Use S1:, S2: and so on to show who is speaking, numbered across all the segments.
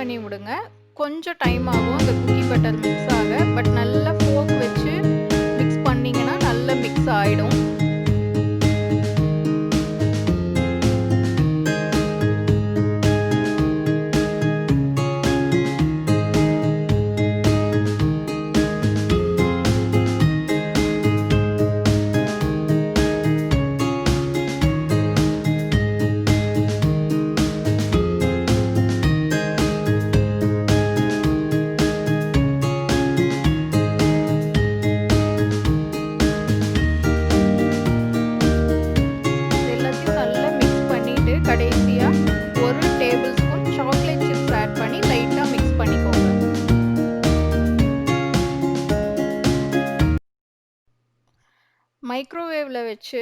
S1: பண்ணி விடுங்க. கொஞ்சம் டைம் ஆகும் அந்த குக்கி பட்டர் மிக்ஸ் ஆக. பட் நல்லா ஃபோர்க் வச்சு மிக்ஸ் பண்ணிங்கன்னா நல்லா மிக்ஸ் ஆகிடும். கடைசியா 1 tablespoon chocolate chips add பண்ணி லைட்டா மிக்ஸ் பண்ணிக்கோங்க. மைக்ரோவேவ்ல வச்சு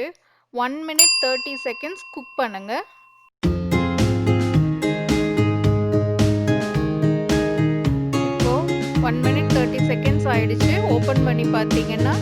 S1: 1 minute 30 seconds குக் பண்ணுங்க. இப்போ 1 minute 30 seconds ஆயிடுச்சு. ஓபன் பண்ணி பார்த்தீங்கன்னா